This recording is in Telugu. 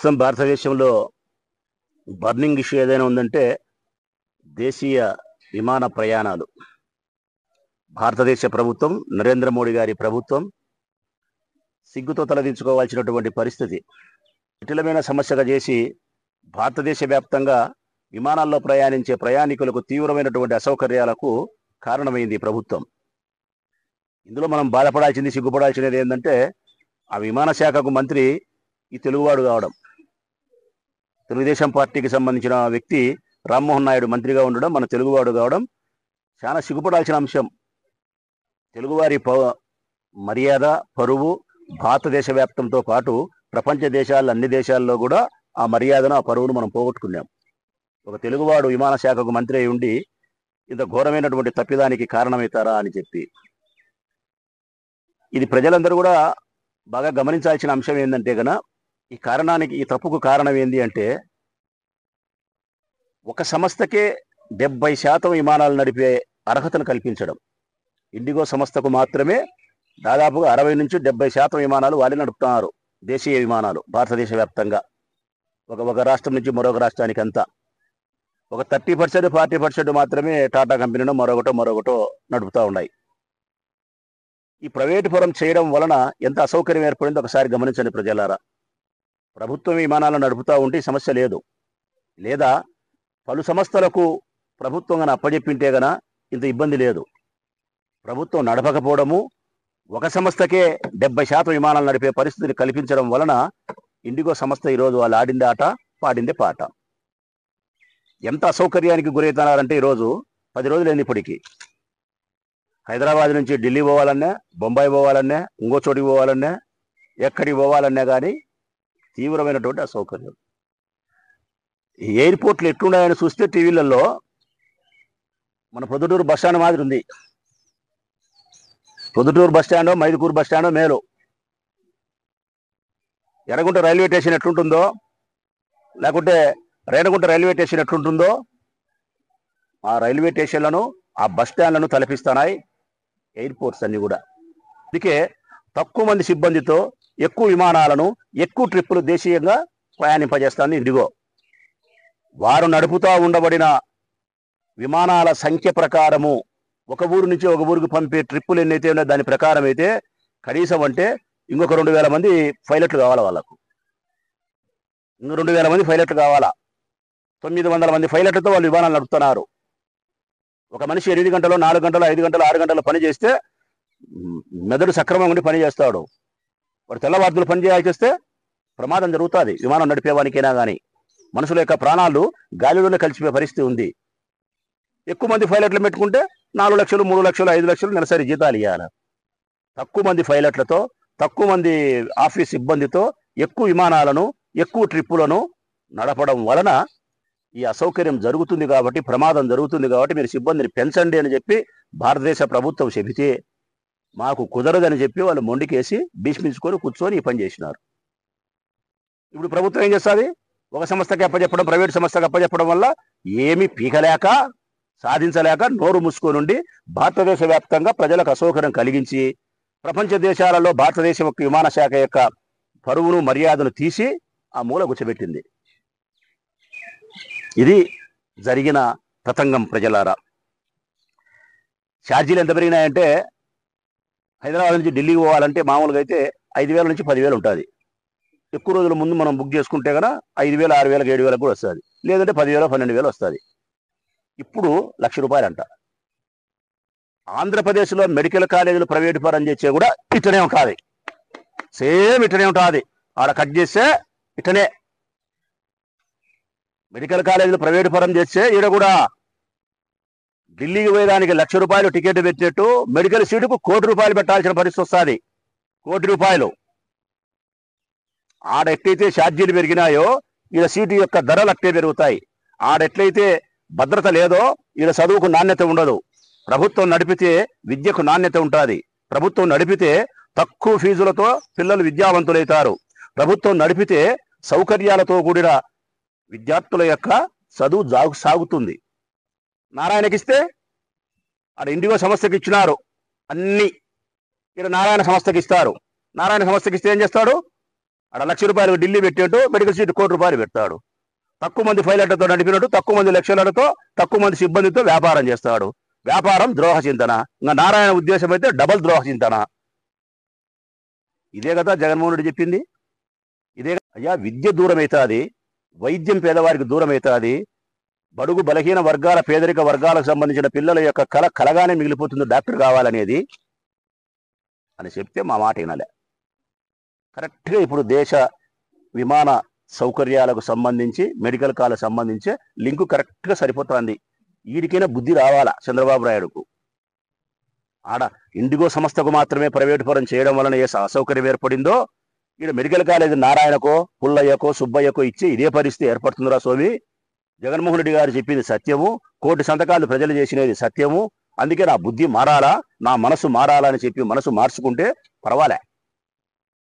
ప్రస్తుతం భారతదేశంలో బర్నింగ్ ఇష్యూ ఏదైనా ఉందంటే దేశీయ విమాన ప్రయాణాలు. భారతదేశ ప్రభుత్వం, నరేంద్ర మోడీ గారి ప్రభుత్వం సిగ్గుతో తలదించుకోవాల్సినటువంటి పరిస్థితి. జటిలమైన సమస్యగా చేసి భారతదేశ వ్యాప్తంగా విమానాల్లో ప్రయాణించే ప్రయాణికులకు తీవ్రమైనటువంటి అసౌకర్యాలకు కారణమైంది ప్రభుత్వం. ఇందులో మనం బాధపడాల్సింది, సిగ్గుపడాల్సినది ఏంటంటే ఆ విమాన శాఖకు మంత్రి ఈ తెలుగువాడు కావడం. తెలుగుదేశం పార్టీకి సంబంధించిన వ్యక్తి రామ్మోహన్ నాయుడు మంత్రిగా ఉండడం, మన తెలుగువాడు కావడం చాలా సిగ్గుపడాల్సిన అంశం. తెలుగువారి మర్యాద, పరువు భారతదేశ వ్యాప్తంతో పాటు ప్రపంచ దేశాలు, అన్ని దేశాల్లో కూడా ఆ మర్యాదను, ఆ పరువును మనం పోగొట్టుకున్నాం. ఒక తెలుగువాడు విమాన శాఖకు మంత్రి అయి ఉండి ఇంత ఘోరమైనటువంటి తప్పిదానికి కారణమవుతారా అని చెప్పి, ఇది ప్రజలందరూ కూడా బాగా గమనించాల్సిన అంశం ఏంటంటే గన ఈ కారణానికి, ఈ తప్పుకు కారణం ఏంది అంటే ఒక సంస్థకే 70% విమానాలు నడిపే అర్హతను కల్పించడం. ఇండిగో సంస్థకు మాత్రమే దాదాపుగా 60 నుంచి 70% విమానాలు వాళ్ళే నడుపుతున్నారు, దేశీయ విమానాలు భారతదేశ వ్యాప్తంగా. ఒక రాష్ట్రం నుంచి మరొక రాష్ట్రానికి అంతా. ఒక 30%, 40% మాత్రమే టాటా కంపెనీలో మరొకటో నడుపుతూ ఉన్నాయి. ఈ ప్రైవేటు పరం చేయడం వలన ఎంత అసౌకర్యం ఏర్పడిందో ఒకసారి గమనించండి ప్రజలారా. ప్రభుత్వం విమానాలను నడుపుతూ ఉంటే సమస్య లేదు, లేదా పలు సంస్థలకు ప్రభుత్వం గన అప్పజెప్పింటే గన ఇంత ఇబ్బంది లేదు. ప్రభుత్వం నడపకపోవడము, ఒక సంస్థకే 70% విమానాలు నడిపే పరిస్థితిని కల్పించడం వలన ఇండిగో సంస్థ ఈరోజు వాళ్ళు ఆడిందే ఆట, పాడిందే పాట. ఎంత అసౌకర్యానికి గురవుతున్నారంటే ఈరోజు 10 రోజులైంది ఇప్పటికీ. హైదరాబాద్ నుంచి ఢిల్లీ పోవాలన్నా, బొంబాయి పోవాలన్నా, ఇంకో చోటికి పోవాలన్నా, ఎక్కడికి పోవాలన్నా కానీ తీవ్రమైనటువంటి అసౌకర్యం. ఈ ఎయిర్పోర్ట్లు ఎట్లున్నాయని చూస్తే టీవీలలో మన పొద్దుటూరు బస్టాండ్ మాదిరి ఉంది. పొద్దుటూరు బస్టాండో, మైదుకూరు బస్టాండో మేలు. ఎర్రగుంట రైల్వే స్టేషన్ ఎట్లుంటుందో, లేకుంటే రేణగుంట రైల్వే స్టేషన్ ఎట్లుంటుందో ఆ రైల్వే స్టేషన్లను, ఆ బస్ స్టాండ్లను తలపిస్తున్నాయి ఎయిర్పోర్ట్స్ అన్ని కూడా. అందుకే తక్కువ మంది సిబ్బందితో ఎక్కువ విమానాలను, ఎక్కువ ట్రిప్పులు దేశీయంగా ప్రయాణింపజేస్తుంది ఇండిగో. వారు నడుపుతూ ఉండబడిన విమానాల సంఖ్య ప్రకారము ఒక ఊరు నుంచి ఒక ఊరికి పంపే ట్రిప్పులు ఎన్నైతే ఉన్నాయో దాని ప్రకారం అయితే కనీసం అంటే ఇంకొక 2000 మంది పైలట్లు కావాలా వాళ్ళకు. ఇంకో 2000 మంది పైలట్లు కావాలా. 900 మంది పైలట్లతో వాళ్ళు విమానాలు నడుపుతున్నారు. ఒక మనిషి 8 గంటలు, 4 గంటలు, 5 గంటలు, 6 గంటలు పని చేస్తే మెదడు సక్రమంగా ఉండి పని చేస్తాడు. వాడు తెల్లవారులు పని చేయాల్సి వస్తే ప్రమాదం జరుగుతుంది విమానం నడిపేవానికైనా కానీ. మనుషుల యొక్క ప్రాణాలు గాలిలోనే కలిసిపోయే పరిస్థితి ఉంది. ఎక్కువ మంది పైలట్లు పెట్టుకుంటే 4 లక్షలు, 3 లక్షలు, 5 లక్షలు నెలసరి జీతాలు ఇవ్వాలి. తక్కువ మంది పైలట్లతో, తక్కువ మంది ఆఫీస్ సిబ్బందితో ఎక్కువ విమానాలను, ఎక్కువ ట్రిప్పులను నడపడం వలన ఈ అసౌకర్యం జరుగుతుంది కాబట్టి, ప్రమాదం జరుగుతుంది కాబట్టి మీరు సిబ్బందిని పెంచండి అని చెప్పి భారతదేశ ప్రభుత్వం చెబితే మాకు కుదరదని చెప్పి వాళ్ళు మొండికేసి భీష్మించుకొని కూర్చొని ఈ పని చేసినారు. ఇప్పుడు ప్రభుత్వం ఏం చేస్తుంది? ఒక సంస్థకి అప్పచెప్పడం, ప్రైవేట్ సంస్థకి అప్పచెప్పడం వల్ల ఏమీ పీకలేక, సాధించలేక నోరు మూసుకొని ఉండి భారతదేశ వ్యాప్తంగా ప్రజలకు అసౌకర్యం కలిగించి ప్రపంచ దేశాలలో భారతదేశం యొక్క విమాన శాఖ యొక్క పరువును, మర్యాదను తీసి ఆ మూల కూర్చోబెట్టింది. ఇది జరిగిన తతంగం ప్రజలారా. ఛార్జీలు ఎంత పెరిగినాయంటే హైదరాబాద్ నుంచి ఢిల్లీకి పోవాలంటే మామూలుగా అయితే 5,000 నుంచి 10,000 ఉంటుంది. ఎక్కువ రోజుల ముందు మనం బుక్ చేసుకుంటే కనుక 5,000, 6,000, 7,000 కూడా వస్తుంది. లేదంటే 10,000, 12,000 వస్తుంది. ఇప్పుడు ₹1,00,000 అంట. ఆంధ్రప్రదేశ్లో మెడికల్ కాలేజీలు ప్రైవేటు పరం చేసే కూడా ఇట్టనే ఉంటుంది. సేమ్ ఇట్టనే ఉంటుంది. ఆడ కట్ చేస్తే ఇట్టనే. మెడికల్ కాలేజీలు ప్రైవేటు పరం చేస్తే ఈడ కూడా ఢిల్లీకి పోయేదానికి ₹1,00,000 టికెట్ పెట్టినట్టు మెడికల్ సీటుకు ₹1,00,00,000 పెట్టాల్సిన పరిస్థితి వస్తుంది. ₹1,00,00,000. ఆడ ఎట్లయితే ఛార్జీలు పెరిగినాయో ఈడ సీటు యొక్క ధరలు అట్లే పెరుగుతాయి. ఆడెట్లయితే భద్రత లేదో ఈడ చదువుకు నాణ్యత ఉండదు. ప్రభుత్వం నడిపితే విద్యకు నాణ్యత ఉంటుంది. ప్రభుత్వం నడిపితే తక్కువ ఫీజులతో పిల్లలు విద్యావంతులవుతారు. ప్రభుత్వం నడిపితే సౌకర్యాలతో కూడిన విద్యార్థుల యొక్క చదువు సాగుతుంది. నారాయణకి ఇస్తే అక్కడ ఇండిగో సంస్థకి ఇచ్చినారు అన్ని, ఇక్కడ నారాయణ సంస్థకి ఇస్తారు. నారాయణ సంస్థకి ఇస్తే ఏం చేస్తాడు? ఆడ ₹1,00,000 ఢిల్లీ పెట్టినట్టు మెడికల్ సీట్ ₹1,00,00,000 పెడతాడు. తక్కువ మంది పైలట్లతో నడిపినట్టు తక్కువ మంది లక్షలతో తక్కువ మంది సిబ్బందితో వ్యాపారం చేస్తాడు. వ్యాపారం ద్రోహ చింతన. ఇంకా నారాయణ ఉద్దేశం అయితే డబల్ ద్రోహ చింతన. ఇదే కదా జగన్మోహన్ రెడ్డి చెప్పింది. ఇదే అయ్యా, విద్య దూరం అవుతుంది, వైద్యం పేదవారికి దూరం అవుతుంది, బడుగు బలహీన వర్గాల పేదరిక వర్గాలకు సంబంధించిన పిల్లల యొక్క కళ కలగానే మిగిలిపోతుంది డాక్టర్ కావాలనేది అని చెప్తే మా మాట వినాలే. కరెక్ట్గా ఇప్పుడు దేశ విమాన సౌకర్యాలకు సంబంధించి మెడికల్ కాలేజ్ సంబంధించి లింకు కరెక్ట్గా సరిపోతుంది. వీడికైనా బుద్ధి రావాలా చంద్రబాబు నాయుడుకు. ఆడ ఇండిగో సంస్థకు మాత్రమే ప్రైవేటు పరం చేయడం వలన ఏ అసౌకర్యం ఏర్పడిందో ఈడ మెడికల్ కాలేజ్ నారాయణకో పుల్లయ్యకో సుబ్బయ్యకో ఇచ్చి ఇదే పరిస్థితి ఏర్పడుతుందిరా స్వామి. జగన్మోహన్ రెడ్డి గారు చెప్పింది సత్యము, 1,00,00,000 సంతకాలు ప్రజలు చేసినది సత్యము. అందుకే నా బుద్ధి మారాలా, నా మనసు మారాలా అని చెప్పి మనసు మార్చుకుంటే పర్వాలే.